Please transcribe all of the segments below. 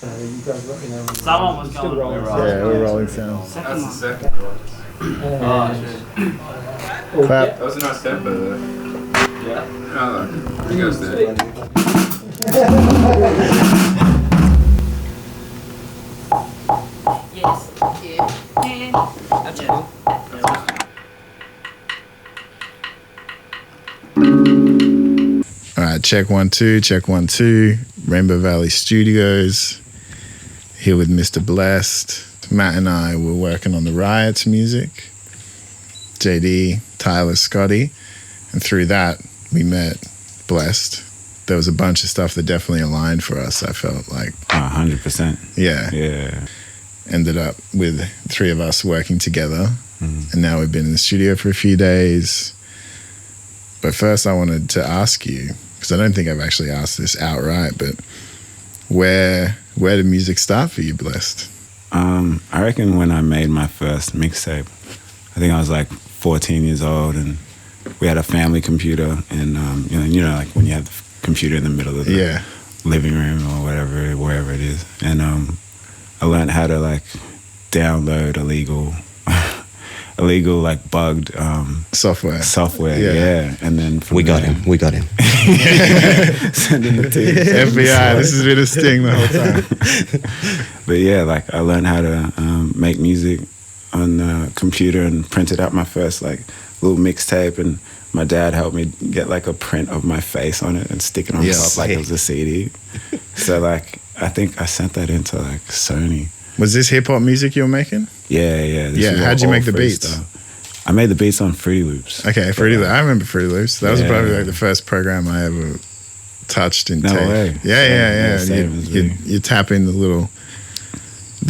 You guys let me know. Someone was going. Yeah, we're rolling sound. That's the second chord. Oh, shit. Clap. That was a nice tempo there. Yeah. Oh, it goes there. Yes. Yeah. That's cool. All right, check 1 2, check 1 2. Rainbow Valley Studios. Here with Mr. Blessed. Matt and I were working on the Riots music. JD, Tyler, Scotty. And through that, we met Blessed. There was a bunch of stuff that definitely aligned for us, I felt like. 100%. Yeah. Yeah. Ended up with 3 of us working together. And now we've been in the studio for a few days. But first I wanted to ask you, because I don't think I've actually asked this outright, but where did music start for you, Blessed? I reckon when I made my first mixtape, I think I was like 14 years old, and we had a family computer, and you know, like when you have the computer in the middle of the living room or whatever, wherever it is, and I learned how to like download illegal like bugged software, yeah. And then we got him. Sending the team. FBI, this has been a sting the whole time. But yeah, like I learned how to make music on the computer and printed out my first like little mixtape, and my dad helped me get like a print of my face on it and stick it on top like it was a CD. So like I think I sent that into like Sony. Was this hip hop music you were making? Yeah. How'd you make the beats? I made the beats on Fruity Loops. Okay, Fruity Loops. I remember Fruity Loops. That was probably like the first program I ever touched in tape. Way. Yeah. You tap in the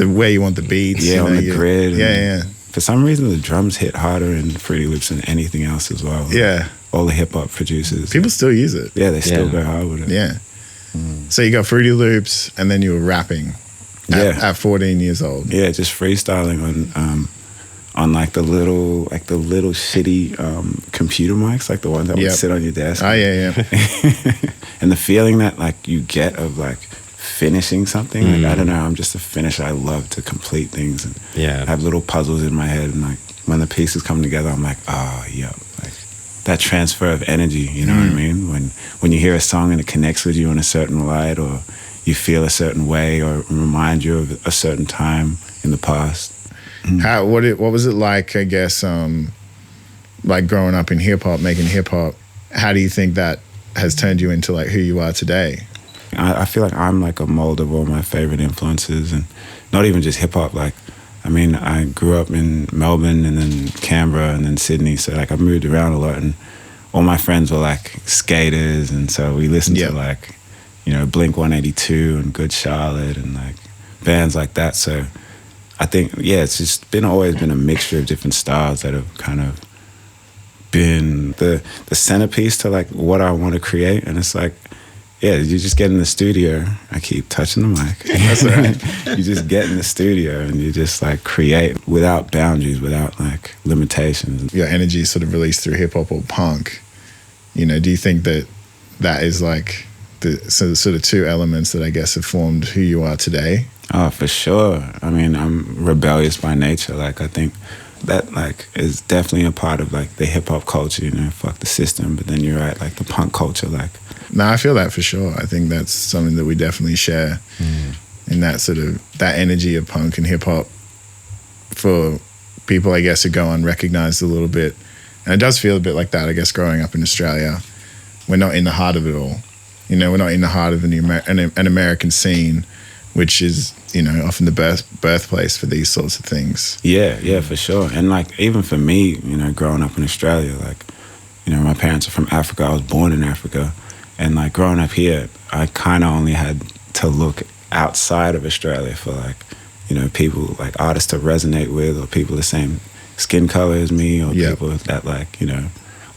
way you want the beats. Yeah, on the grid. Yeah. For some reason, the drums hit harder in Fruity Loops than anything else as well. Yeah. All the hip hop producers. People still use it. Yeah, they still go hard with it. Yeah. So you got Fruity Loops, and then you were rapping. At 14 years old. Yeah, just freestyling on like the little shitty computer mics, like the ones that would sit on your desk. Oh yeah. And the feeling that like you get of like finishing something. Like I don't know, I'm just a finisher. I love to complete things and have little puzzles in my head, and like when the pieces come together, I'm like, like that transfer of energy, you know what I mean? When you hear a song and it connects with you in a certain light, or you feel a certain way, or remind you of a certain time in the past. What was it like, I guess, like growing up in hip hop, making hip hop? How do you think that has turned you into like who you are today? I feel like I'm like a mold of all my favorite influences, and not even just hip hop. Like, I mean, I grew up in Melbourne and then Canberra and then Sydney, so like I moved around a lot, and all my friends were like skaters, and so we listened to like, you know, Blink 182 and Good Charlotte and like bands like that. So I think, it's just always been a mixture of different styles that have kind of been the centerpiece to like what I want to create. And it's like, you just get in the studio. I keep touching the mic. That's right. You just get in the studio and you just like create without boundaries, without like limitations. Your energy is sort of released through hip hop or punk. You know, do you think that is like the sort of two elements that I guess have formed who you are today? Oh, for sure. I mean, I'm rebellious by nature. Like, I think that like is definitely a part of like the hip hop culture, you know, fuck the system. But then you're right, like the punk culture, like. No, I feel that for sure. I think that's something that we definitely share in that sort of, that energy of punk and hip hop for people, I guess, who go unrecognized a little bit. And it does feel a bit like that, I guess, growing up in Australia. We're not in the heart of it all. You know, we're not in the heart of an American scene, which is, you know, often the birthplace for these sorts of things. Yeah, for sure. And like, even for me, you know, growing up in Australia, like, you know, my parents are from Africa. I was born in Africa. And like growing up here, I kind of only had to look outside of Australia for like, you know, people like artists to resonate with, or people the same skin color as me, or people that like, you know,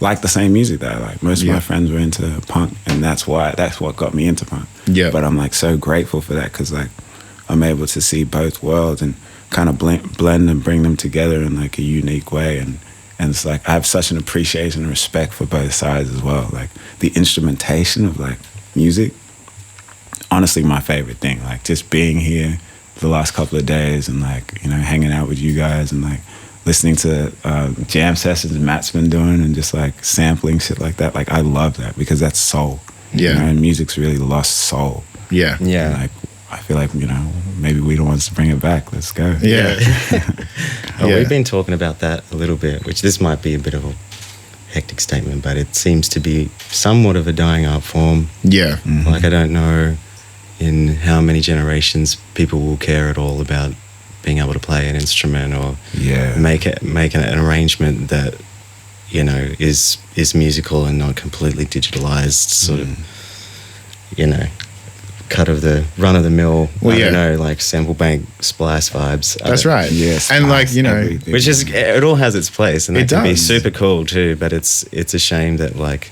like the same music that I like. Most of my friends were into punk, and that's what got me into punk. Yeah. But I'm like so grateful for that, because like I'm able to see both worlds and kind of blend and bring them together in like a unique way. And it's like I have such an appreciation and respect for both sides as well. Like the instrumentation of like music honestly my favorite thing. Like just being here the last couple of days and like, you know, hanging out with you guys and like listening to jam sessions Matt's been doing and just like sampling shit like that. Like I love that because that's soul. Yeah. You know, and music's really lost soul. Yeah. And like I feel like, you know, maybe we the ones to bring it back. Let's go. Yeah. We've been talking about that a little bit, which this might be a bit of a hectic statement, but it seems to be somewhat of a dying art form. Yeah. Mm-hmm. Like I don't know in how many generations people will care at all about being able to play an instrument or make an arrangement that, you know, is musical and not completely digitalized, sort of, you know, cut of the run of the mill. I don't know, like sample bank splice vibes. That's right. Yes. And like, you know, everything. Which is, it all has its place, and it can be does. super cool too. But it's a shame that like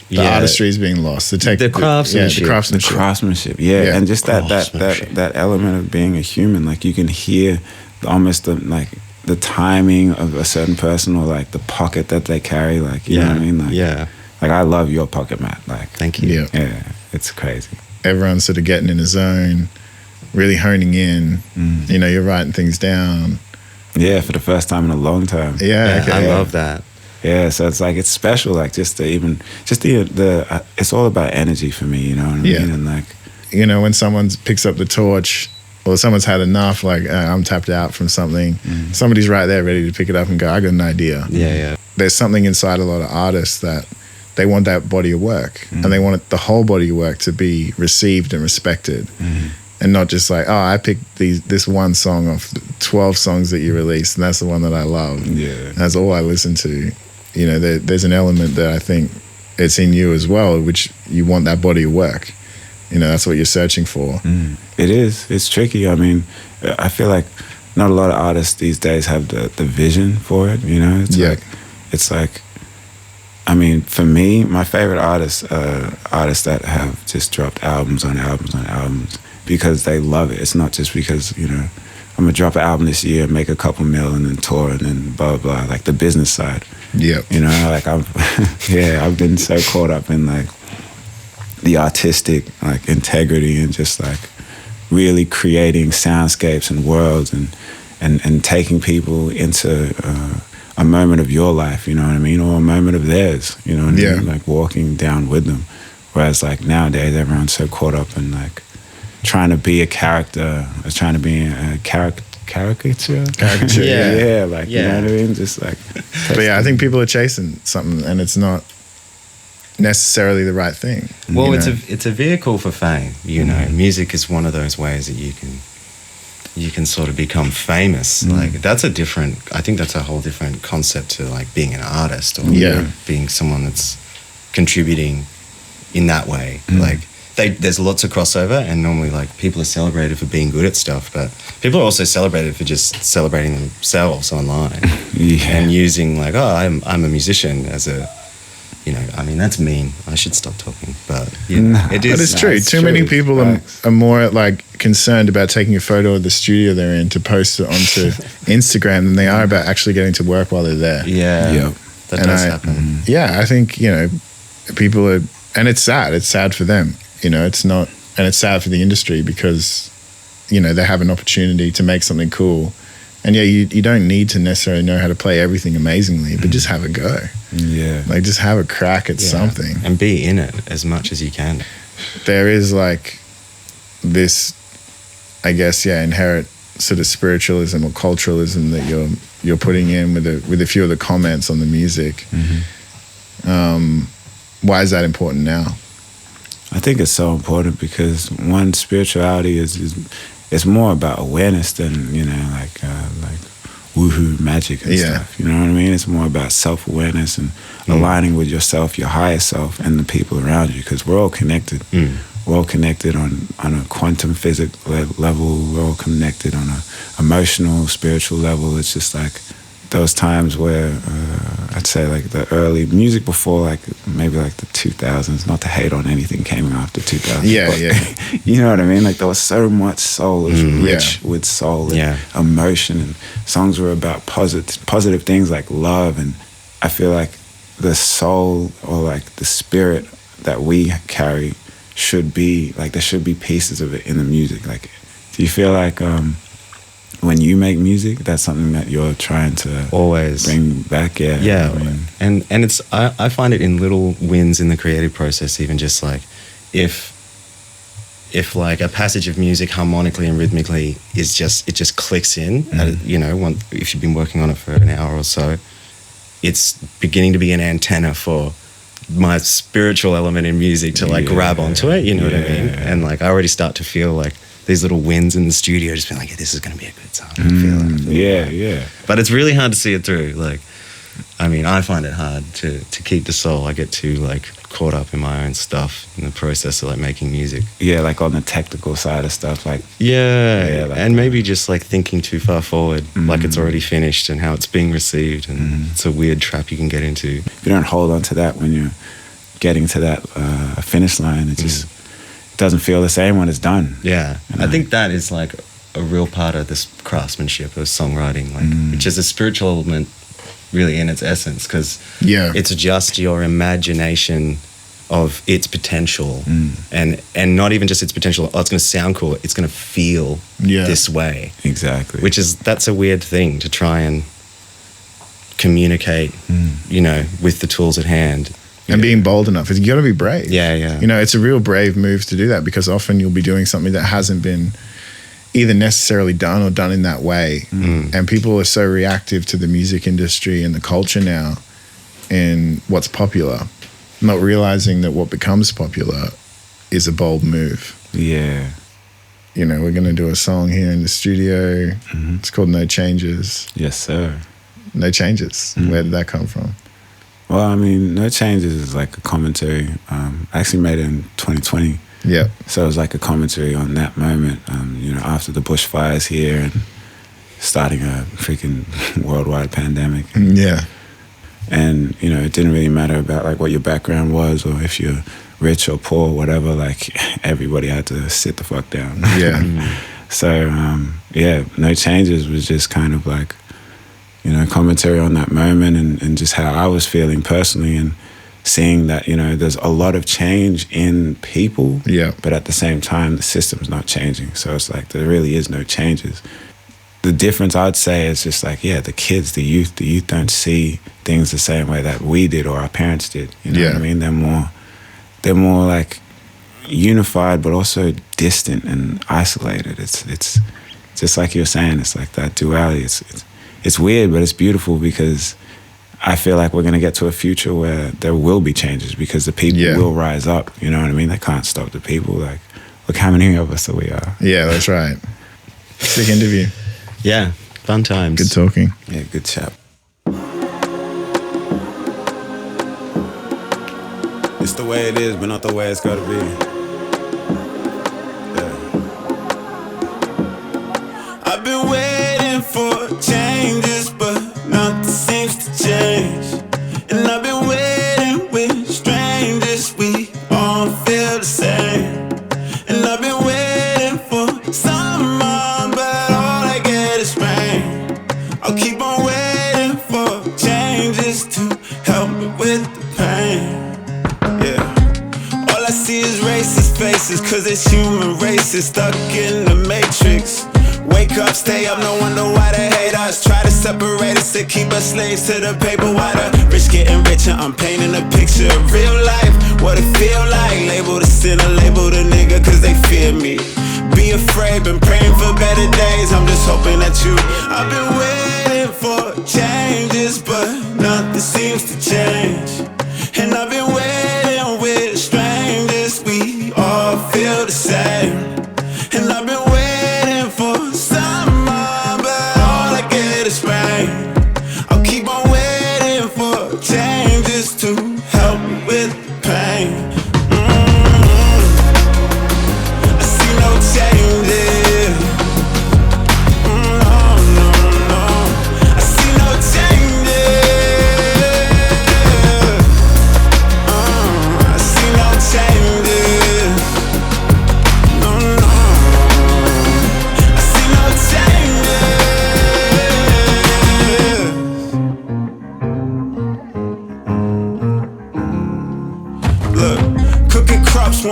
the artistry is being lost. The craftsmanship. craftsmanship. The craftsmanship, and just that element of being a human. Like you can hear almost the timing of a certain person or like the pocket that they carry. Like you know what I mean? Like, like I love your pocket, Matt. Like thank you. Yeah, it's crazy. Everyone's sort of getting in a zone, really honing in. You know, you're writing things down. Yeah, for the first time in a long time. Yeah, I love that. Yeah, so it's like it's special. Like just the it's all about energy for me. You know what I mean? And like, you know, when someone picks up the torch or someone's had enough, like I'm tapped out from something, somebody's right there ready to pick it up and go, I got an idea. Yeah. There's something inside a lot of artists that they want that body of work and they want the whole body of work to be received and respected. And not just like, oh, I picked this one song off 12 songs that you released and that's the one that I love. Yeah. That's all I listen to. You know, there's an element that I think it's in you as well, which you want that body of work. You know, that's what you're searching for. It is. It's tricky. I mean, I feel like not a lot of artists these days have the vision for it, you know? It's like, I mean, for me, my favorite artists that have just dropped albums on albums on albums because they love it. It's not just because, you know, I'm gonna drop an album this year, make a couple mil and then tour and then blah, blah, like the business side. Yep. You know, like I've been so caught up in like the artistic like integrity and just like really creating soundscapes and worlds and taking people into a moment of your life, you know what I mean? Or a moment of theirs, you know what I mean? Like walking down with them. Whereas like nowadays everyone's so caught up in like trying to be a character, or trying to be a caricature. Yeah, like you know what I mean? Just like but yeah, I think people are chasing something and it's not necessarily the right thing. Well, you know? it's a vehicle for fame, you know. Music is one of those ways that you can sort of become famous. Like that's I think that's a whole different concept to like being an artist or being someone that's contributing in that way. Like there's lots of crossover, and normally like people are celebrated for being good at stuff, but people are also celebrated for just celebrating themselves online and using like, oh, I'm a musician as a, you know, I mean that's mean. I should stop talking, but you know, it is. But it's true. Too many people are more like concerned about taking a photo of the studio they're in to post it onto Instagram than they are about actually getting to work while they're there. Yeah, that does happen. Yeah, I think, you know, people are, and it's sad. It's sad for them. You know, it's not, and it's sad for the industry because, you know, they have an opportunity to make something cool. And yeah, you don't need to necessarily know how to play everything amazingly, but just have a go. Yeah. Like just have a crack at something. And be in it as much as you can. There is like this, I guess, inherent sort of spiritualism or culturalism that you're putting in with a few of the comments on the music. Why is that important now? I think it's so important because one, spirituality is more about awareness than, you know, like woohoo magic and stuff. You know what I mean? It's more about self-awareness and aligning with yourself, your higher self, and the people around you, because we're all connected. We're all connected on a quantum physics level. We're all connected on a emotional, spiritual level. It's just like those times where I'd say like the early music before like maybe like the 2000s, not to hate on anything came after 2000. You know what I mean? Like there was so much soul. It was rich with soul and emotion, and songs were about positive things like love. And I feel like the soul or like the spirit that we carry should be, like there should be pieces of it in the music. Like, do you feel like when you make music, that's something that you're trying to always bring back? Yeah, I mean, and it's I find it in little wins in the creative process, even just like if like a passage of music harmonically and rhythmically is just clicks in, you know, if you've been working on it for an hour or so, it's beginning to be an antenna for my spiritual element in music to like grab onto it, you know what I mean? And like I already start to feel like these little wins in the studio, just being like, yeah, this is going to be a good song. I feel it. But it's really hard to see it through. Like, I mean, I find it hard to keep the soul. I get too like caught up in my own stuff in the process of like making music. Yeah, like on the technical side of stuff, like like and maybe just like thinking too far forward, like it's already finished and how it's being received, and it's a weird trap you can get into. You don't hold on to that when you're getting to that finish line. It just doesn't feel the same when it's done. Yeah, I think that is like a real part of this craftsmanship of songwriting, like which is a spiritual element really in its essence, because it's just your imagination of its potential, and not even just its potential, it's going to sound cool, it's going to feel this way. Exactly. That's a weird thing to try and communicate, you know, with the tools at hand. And being bold enough, you got to be brave. Yeah. You know, it's a real brave move to do that, because often you'll be doing something that hasn't been either necessarily done or done in that way. And people are so reactive to the music industry and the culture now and what's popular, not realizing that what becomes popular is a bold move. Yeah. You know, we're going to do a song here in the studio. It's called No Changes. Yes, sir. No Changes. Where did that come from? Well, I mean, No Changes is like a commentary. I actually made it in 2020. Yeah. So it was like a commentary on that moment, you know, after the bushfires here and starting a freaking worldwide pandemic. Yeah. And, you know, it didn't really matter about like what your background was or if you're rich or poor, whatever, like everybody had to sit the fuck down. Yeah. So, No Changes was just kind of like, you know, commentary on that moment and just how I was feeling personally, and seeing that, you know, there's a lot of change in people, but at the same time, the system's not changing. So it's like there really is no changes. The difference, I'd say, is just like, the kids, the youth don't see things the same way that we did or our parents did. You know what I mean? They're more like unified, but also distant and isolated. It's just like you're saying, it's like that duality. It's weird, but it's beautiful, because I feel like we're going to get to a future where there will be changes, because the people will rise up. You know what I mean? They can't stop the people. Like, look how many of us we are. Yeah, that's right. Sick interview. Yeah, fun times. Good talking. Yeah, good chat. It's the way it is, but not the way it's got to be. Yeah. I've been waiting for changes, but nothing seems to change. And I've been waiting with strangers, we all feel the same. And I've been waiting for someone, but all I get is rain. I'll keep on waiting for changes to help me with the pain. Yeah. All I see is racist faces, cause it's human races stuck in the matrix. Wake up, stay up, no wonder why they hate us. Try to separate us, to keep us slaves to the paper. Why the rich getting richer? I'm painting a picture of real life, what it feel like. Label the sinner, label the nigga, cause they fear me. Be afraid, been praying for better days, I'm just hoping that you. I've been waiting for changes, but nothing seems to change. And I've been waiting with strangers, we all feel the same. And I've been waiting for someone, but all I get is rain. I'll keep on waiting for changes to help me with the pain. I see no changes. No. I see no changes. I see no changes. No.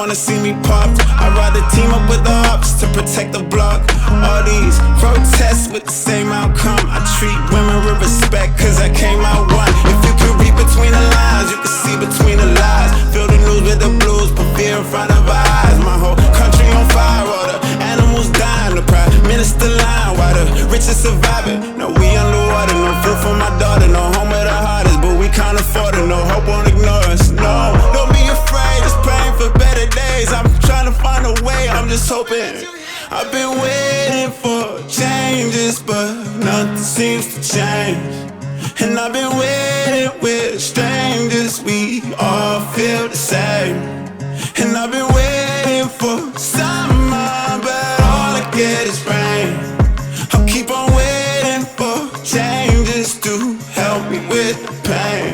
wanna see me popped. I'd rather team up with the ops to protect the block. All these protests with the same outcome. I treat women with respect cause I came out one. If you can read between the lines, you can see between the lies. Fill the news with the blues, put fear in front of our eyes. My whole country on fire, all the animals dying. The prime minister lying, while the rich are surviving. No, we underwater, no food for my daughter. No home with the hardest, but we can't afford it. No hope won't ignore us, no. Don't be afraid, just praying for better days. I'm trying to find a way, I'm just hoping. I've been waiting for changes, but nothing seems to change. And I've been waiting with strangers, we all feel the same. And I've been waiting for summer, but all I get is rain. I'll keep on waiting for changes to help me with the pain.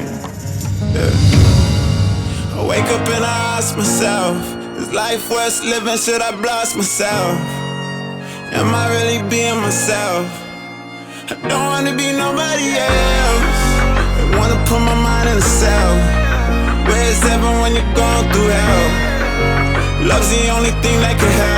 Yeah. I wake up and I ask myself, is life worth living? Should I blast myself? Am I really being myself? I don't wanna be nobody else. I wanna put my mind in a cell. Where's heaven when you're going through hell? Love's the only thing that can help.